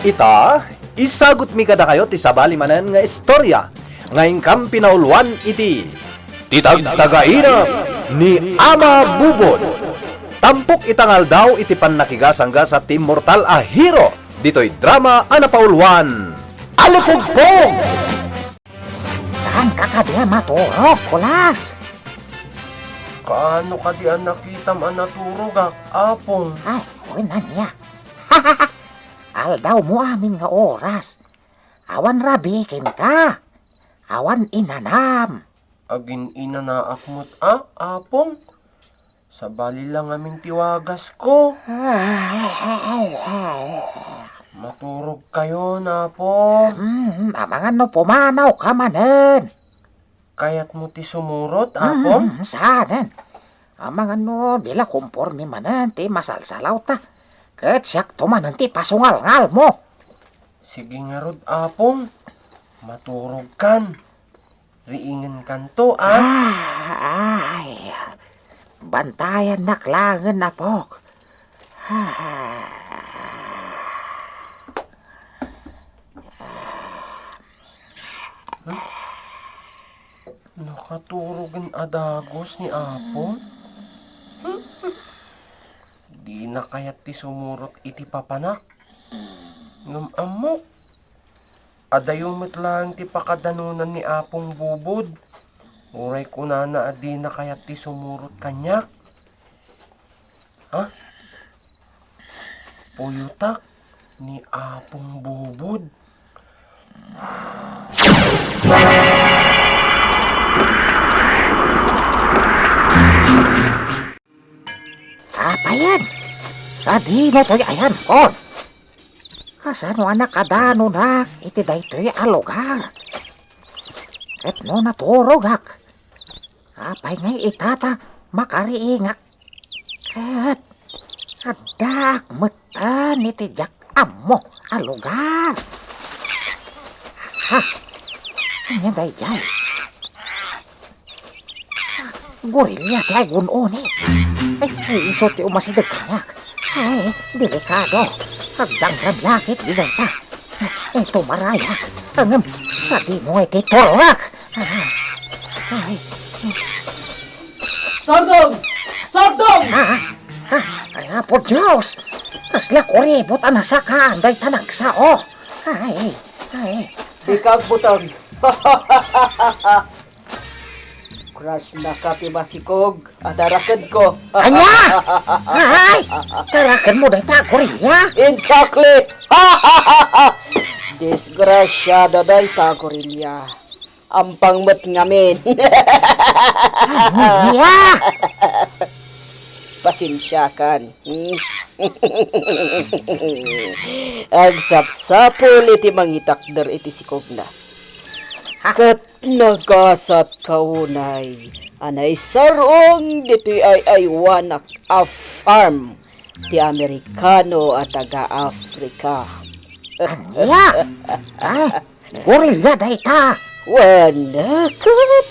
kita, isagot mi kada kayo ti sabali manen nga istorya. Ngayon kam pinauluan iti titagtagainam ni Ama Bubod. Tampok itangal daw iti pannakigasangga sa Team Mortal a hero. Dito'y drama anapauluan. Alipugpog! Saan ka kadiya maturog, kulas? Kaano ka di ang nakita manaturog apong? Ay, uy na niya. Aldaw mo amin nga oras. Awan rabikin ka. Awan inanam. Agin inanaak mo't apong? Sa bali lang aming tiwagas ko. Maturog kayo na po. Amangan no pumanaw ka manen. Kaya't mo ti sumurot, apong? Saanan. Amangan no, dila kumpormi manen ti masalsalaw ta. Kat siyak tumanan ti pasungal-ngal mo. Sige nga rod, apong. Maturog kan. Riingin kan to, Ay, bantayan na klangan na pok. Nakaturogan adagos ni apong? Di na kaya't ti sumurot iti papanak. Ngam amok. Adayong matlang ti pakadanunan ni Apong Bubod. Uray ko na adi na kaya't ti sumurot kanyak. Ha? Puyutak ni Apong Bubod. Apa yan? Sa di mo to'y ayan kon. Kasano anak kadano nak, iti daytoy alugar. Ket no naturogak. Apay ngay itata makariingak. Ket adak metan iti jak amo alugar. Ha, anya dayjay. Gorilya ti ay gunoni. Ay, iso ti umasidag kanyak. Ay, delikado. Agdanggan langit di ta. Ito maraya. Ang sa di mo iti torok. Ay. Sardong! Sardong! Kaya po Diyos. Kasla kuribot ang nasakaan day tanagsao. Ay. Ikag butang. Crush na ka ti masikog. Adarakad ko. Anya! Ay! Tarakan mo day ta, Gorilya. Exactly! Disgrasyado day ta, Gorilya. Ampang mat ngamin. Anya! Pasensya kan. Agsapsapol iti mangitakder iti sikog na. Kat nagasat kaunay. Anay sarong dito'y ay wanak a farm. Ti Amerikano at taga-Afrika. Anya! Ay, Gorilya day ta. Wanakat!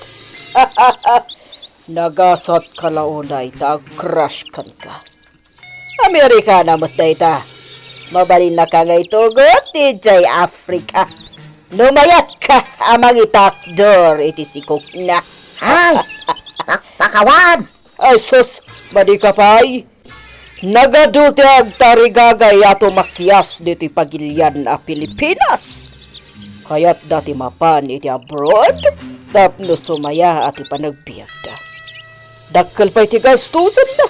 Nagasat ka launay, tag-crush kan ka. Amerikana mo't day ta. Mabalin na ka ngay tugot, iti Afrika. Lumayat ka amang itakdor, iti sikok na. Ay, pakpakawan. Ay sus, badi ka pa'y. Nagadulti ag tarigagay ato makyas diti pagilyan a Pilipinas. Kaya't dati mapan iti abroad, tapno sumaya at ipanagbiagda. Dakkel pa iti gastusan na.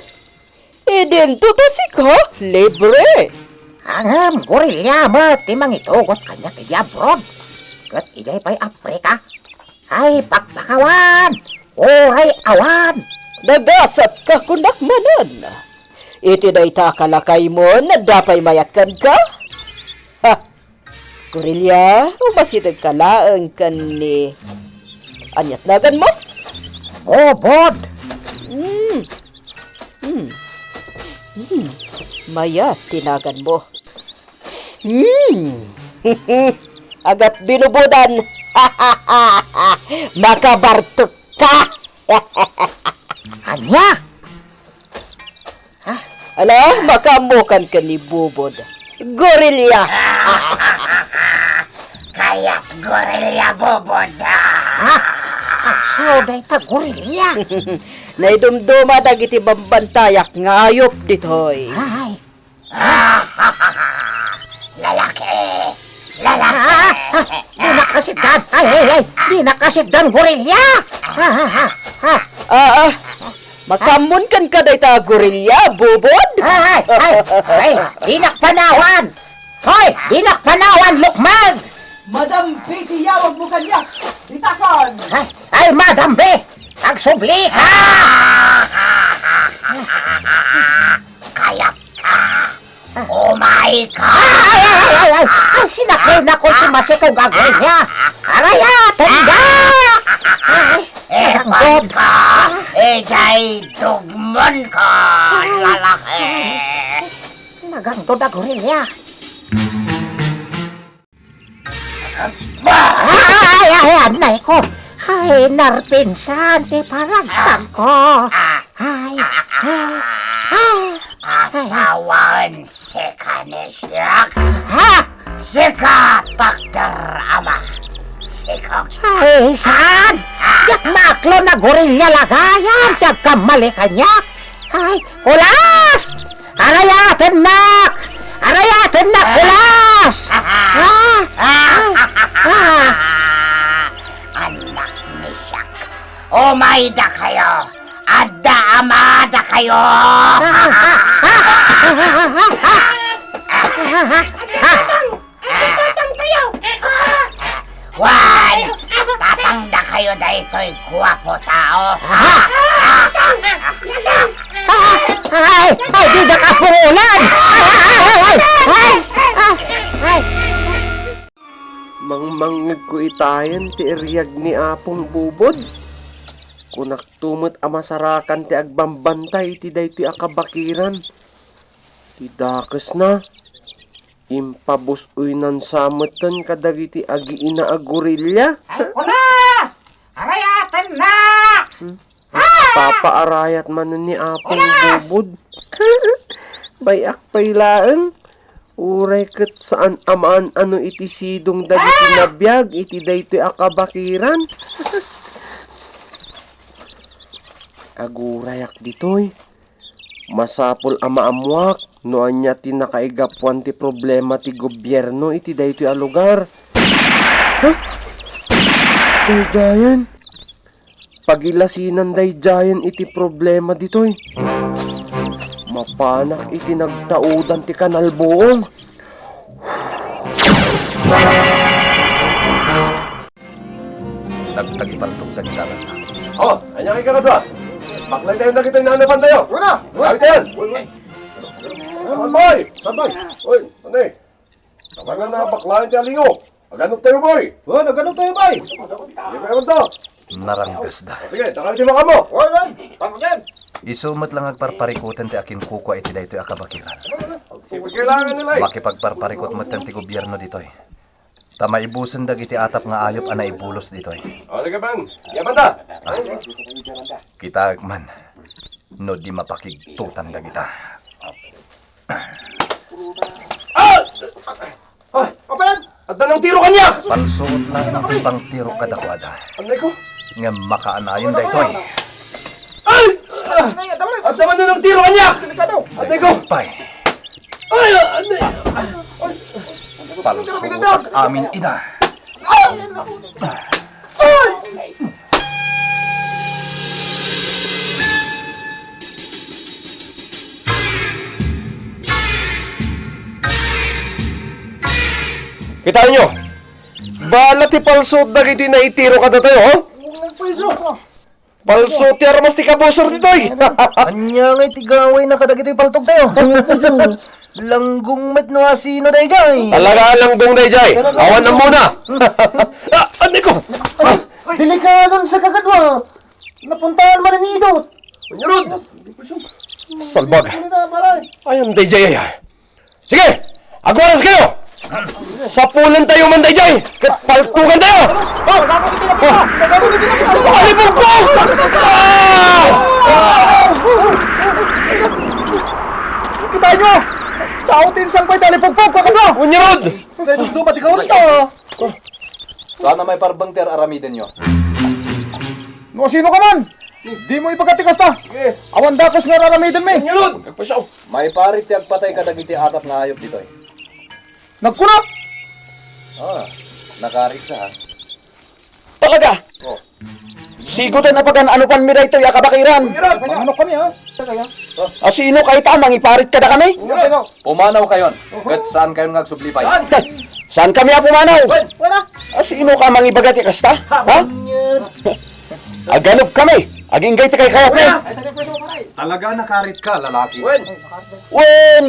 Idento ta si ka, libre. Angam, Gorilya mo, timang itugot kanya iti abroad. Kat ijay pa'y Afrika. Ay, pakpakawan. Oray awan. Nagasat ka kunak manan. Iti day ta kalakay mo na dapay mayatkan ka. Ha, Gorilya, umasidag ka laang kan ni anyat nagan mo. Bobod. Maya, tinagan mo. Agat binubudan. Makabartok ka. Anya? Ala, makamukan ka ni Bubod. Gorilya. Gorilla Bubod. Ha? Aksaw day ta gorilya. Naidumduma dagiti bambantayak nga ayop ditoy. Ay. Lalaki. Di nakasiddan. Ay. Di nakasiddan gorilya. Makamon kan ka day ta gorilya, bubod? Ay. Di nakpanawan. Hoy, di nakpanawan, Lukman. Madam Betty, yawag mo kanya. Itakan! Ay, Madam B. Agsubli ka. Kayap ka. Umay ka. Ay, sinakay na ko si Masiko gagawin niya. Araya, tindak! Epan ka. Ejay dugmon ka. Lalaki. Nagangdo na gorilya. Anay ko. Ay, narpinsan, ti paragtag ko. Ay. Asawan sika ni siyak. Ha? Sika Dr. Ama. Sika. Ay, saan? Yak maklo na gorilya lagayan. Tiyak kamali kanyak. Ay, kulas! Arayatin nak! Arayatin nak, kulas! Anak ni siyak. Umay da kayo. Adda amada kayo. Wan! Tatangda kayo da ito'y guwapo tao. Ay, di na kapungulan! Mangmangag ko itayan ti eriyag ni Apong Bubod. Kunak tumot amasarakan ti agbambantay ti day ti akabakiran. Ti dakes na. Impabus uynan sametan kadagiti agiina a gorilya. Ay, kulas! Arayatin nak! Papaarayat man ni Apong Bubod. Bayak pailaeng. Uray ket saan amaan ano iti sidong dagiti nabiyag iti daytoy akabakiran. Agurayak ditoy. Masapol amaamuak no anya ti nakaigapuan ti problema ti gobyerno iti daytoy a lugar. Ha? Dayjayan. Pagilasinan dayjayan iti problema ditoy. Mapanak iti nagtaudan ti kanalbuong. Nagtagipantog ka ni Darat. Oh, anya kay kakadwa. Baklay tayo na kita nanapan tayo. Wala. Bakit yan? Boy! Sabay! Oy, ano eh? Sabangan na baklayan ti alingo. Maganok tayo, boy! Oh, naganok tayo, boy! Hindi pa naman to. Naranggas da. Sige, takali ti maka mo. Oy, man! Pagpagyan! Isumat lang agparparikutan ti akin kukwa iti daytoy akabakiran. Sige, kailangan nila eh. Makipagparparikot matan ti gobyerno ditoy. Tama ibusan dagiti atap nga ayop ana ibulos ditoy. O, sige bang. Yaman ta. Kita man, no di mapakigtutan dagita. Apa yan? At danang tiro kanya! Palsuot lang ng ibang tiro kadakwada. Anay ko? Nga makaanayon daytoy. Ay! At naman na ng tiro kanya! Anay ko! Pay, Ay! Anay! palsuot at amin ina. Kita nyo! Balat ti palsot na kiti na itiro ka na tayo, ho? Palsot ti aramas ti kabusor dito, eh! Anya nga itigaway na kadagito'y paltog tayo. Langgong met no asino day jay. Talaga lang dong dayjay! Awan na muna! Anay ko! Delikadon sa kakadwa. Napuntahan man ni Idot. Panyarod! Salbag! Paray. Ayun, dayjay ay! Sige! Agwaras kayo! Sapulan tayo man dayjay! Kat paltugan tayo! Alibugbog! Kita nyo! Tautin sang ko'y talipugpog kakadwa. Unyarod! Dito ba ti kawas to? Sana may parbangter aramidin nyo. No, sino ka man? Di mo ipagkatikas ta. Awan dakos nga raramidin me. May parit tiyag patay kadagiti atap nga hayop dito eh. Nagkuna. Nakaris na ha. Talaga? Sigutan na pagan ano pan mi daytoy akabakiran. Ano kami ha? Sino kay tamang iparit kada kami? Pumanaw kayon. Kat saan kayon ngagsublipay? Saan kami pumanaw? Sino ka mang ibagati kasta? Ha? Aganop kami. Aging gay kay kayap ni. Talaga nakarit ka, lalaki. Wen!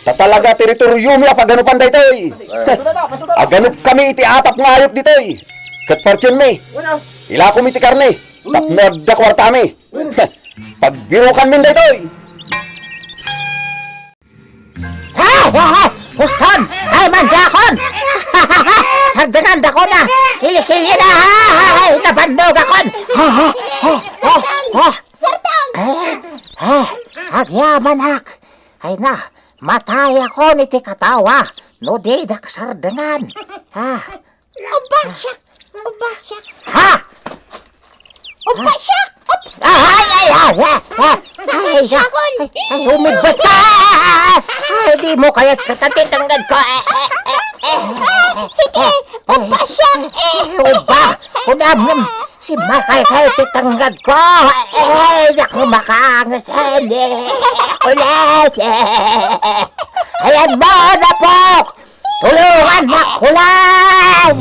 Tatalaga teritoryo mi apaganupan daytoy. Aganop kami iti atap nga hayop ditoy. Kat fortune mi. Ila ko iti karne. Tapnod da kwarta mi. Pagbirukan min daytoy. Huston! Ay, manjakon! Sagdangan dako na! Kili-kili na! Nabandog akon! Agyaman ak! Ay na, matay ako niti katawa! No di dak sardangan! Ubasyak! Ha! Ubasyak! Ay, umibot ka! Ay, di mo kaya't katatitanggad ko! Sige! Ubasyak! Uba! Unam! Si Makay kayo titanggad ko! Yak mo makangasan! Ulit! Ayan mo, napok! Tulungan na kulang!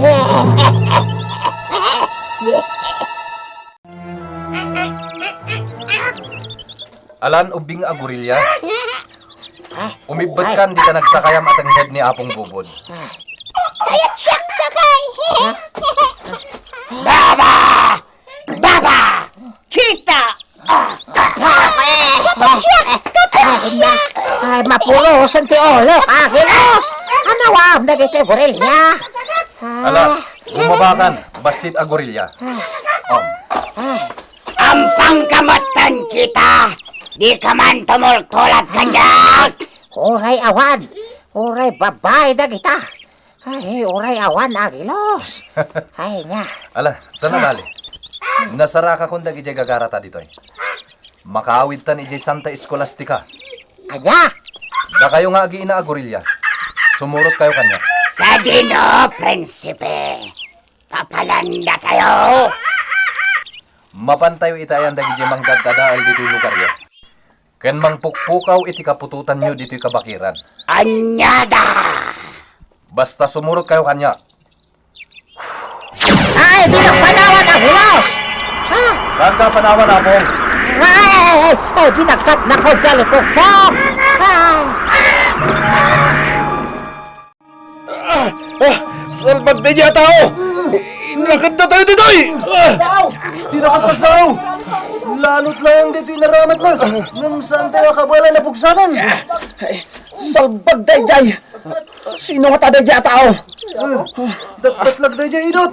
Alan ubing agurilya. Umibot kan di ka nagsakayam at ang head ni Apong Bubod. Ayat siyak sakay! Baba! Chita! Ay, mapulosan ti Olo, kakilos! Anawam na gito gorilya! Ala, bumabakan, basit agurilya. Ampang kamatan kita! Di ka man tumultulat kanyak! Oray awan! Oray babay na kita! Ay, oray awan agilos! Ay nga! Ala, sana bali. Nasaraka kung dagi jay gagarata dito eh. Makaawid tan ijay Santa Escolastica. Anya! Da kayo nga agi ina agurilya. Sumurot kayo kanya. Sa dino, prinsipe! Papalanda kayo! Mapantayo itayan dagi jay mangdadadaal dito yung lugar yo. Ken mangpukpukaw iti kapututan nyo dito yung kabakiran. Anyada! Basta sumurot kayo kanya. Ay, di nagpanawan ang hilos! Saan ka panawan, Apong? Ay, binagkat na ko galipupok! Salbag na niya tao! Inakad na tayo dito eh! Tinakaskas daw. Lalot lang dito yung naramat na. Ngam saan tayo kabala na pugsanan? Salbag na jay! Sino nga tayo dyan tao? Datlag na dyan, idot.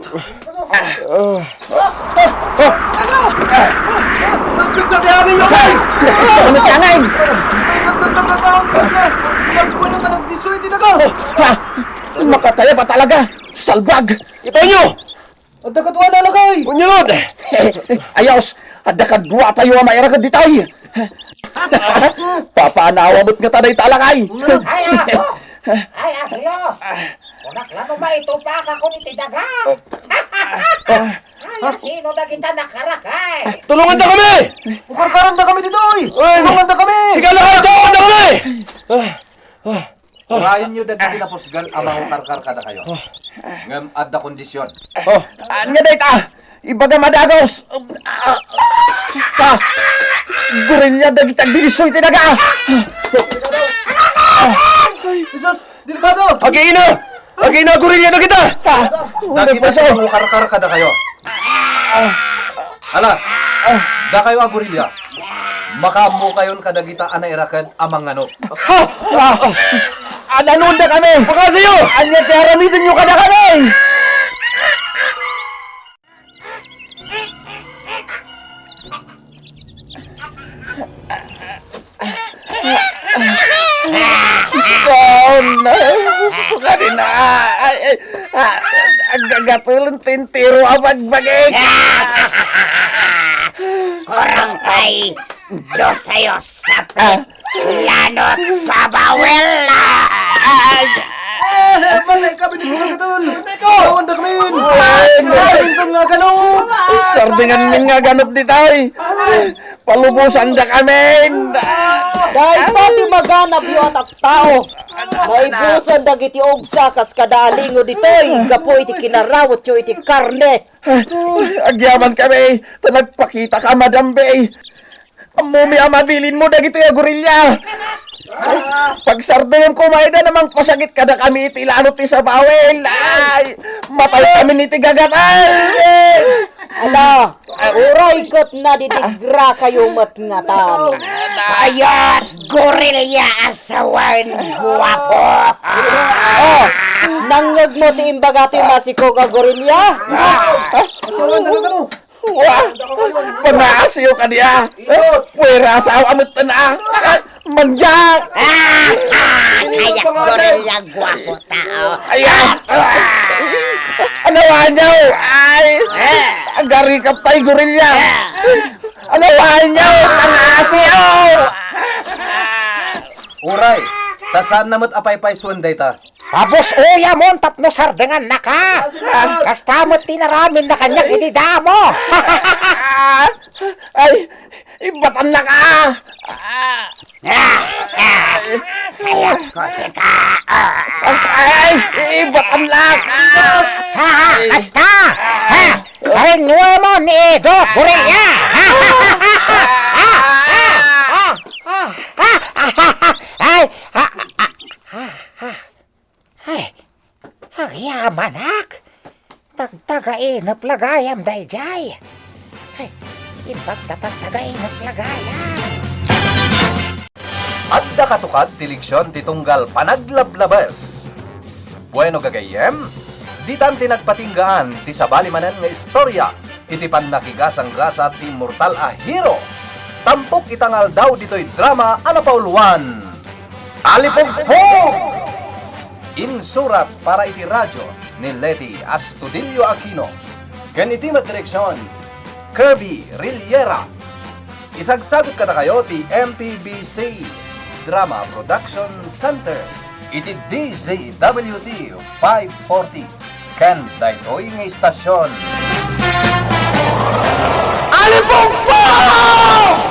Sabi mo kay! Sa kanot yangain! Nagtatagataw, tigas na. Magpunan ka ng disoy, tinaga. Makataya ba talaga? Salbag! Ito nyo! At nakatuwa na lagay. Unyod! Ayos! Ada kadwa tayo ang mairagad di tayo! Papaanawamot nga taday talakay! Ay, ako! Ay, Agilos! Kunak lang mo maitupak ako ni Tidaga! Ay, sino na kita nakarakay? Tulungan na kami! Mukarkaran na kami dito, oy. Tulungan na kami. Sige lang! Tulungan na kami! Urayan nyo dagi pinapusgan amang karkar kada kayo. Ngam adda kondisyon. Anya day ta! Ibaga madagos! Gurilya dagitag dinisoy tinaga! Jesus, delikado. Agi-ina gurilya na kita! Dagi na karkar kada kayo. Ala, da kayo agurilya. Makamu kayon kadagita ana irakan amang ano. Ananood na kami! Pagkasiyo! Anya tiaramitin nyo ka na kami! Gusto na! Gusto ka rin na! Agagapulin tintiro ang bagay. Kurang kay Diyos sa'yo sa lanot sa bawel. Balay kami ni Bukan Katul. Kawan dah kami. Sardin nga ganop. Sardingan min nga ganop di tay. Palubusan dah kami. Dahil pati maganap yung atap tao. May busan dagiti ogsa kas kadalingo ditoy. Gapo iti kinarawat yung iti karne. Agyaman kami. Nagpakita ka, Madam Bay. Amumi amabilin mo dagito ya gorilya. Pag sardingan kumain na namang pasagit kada kami iti lanot ti sa bawel. Ay, matay kami ni ti gagatal. Ala, uray kat na didigra kayo matngatan. Kayat gorilya asawan guwapo. Oh, nangyag mo ti imbagati masiko ka gorilya? Wah, panaasyo ka niya. Pwera sa amit na. Manjak. Kaya gorilya guwapo tao. Ayan. Anawan niyo. Ay. Agari ka tayo gorilya. Anawan niyo. Panaasyo. Uray, tasaan namat apay-pay suwenday ta. Abos uya mo, tapno sardengan na ka. Kastamot tinaramin na kanya itidamo. Ay, ibatan na ka. Kaya ko si ka. Ay, ibatan lang. Ha, kasta. Ha, karinwa mo ni Edo, gorilya. Ay, ang yamanak. Tagtagain na plagayam dayjay. Ay, ibagtatagtagain na plagayam. At katukad ti leksyon ti tunggal panaglablabas. Bueno gagayem, di tan tinagpatinggaan ti sabali manen nga istorya iti pannakigasang-gasa ti mortal a hero. Tampok itangal daw dito'y drama anapauluan. Alipugpog! Insurat para iti radyo ni Leti Astudillo Aquino. Ken iti direksyon Kirby Riliera. Isagsagot ka na kayo ti MPBC Drama Production Center. Iti DZWT 540. Ken daytoy nga istasyon. Alipugpog!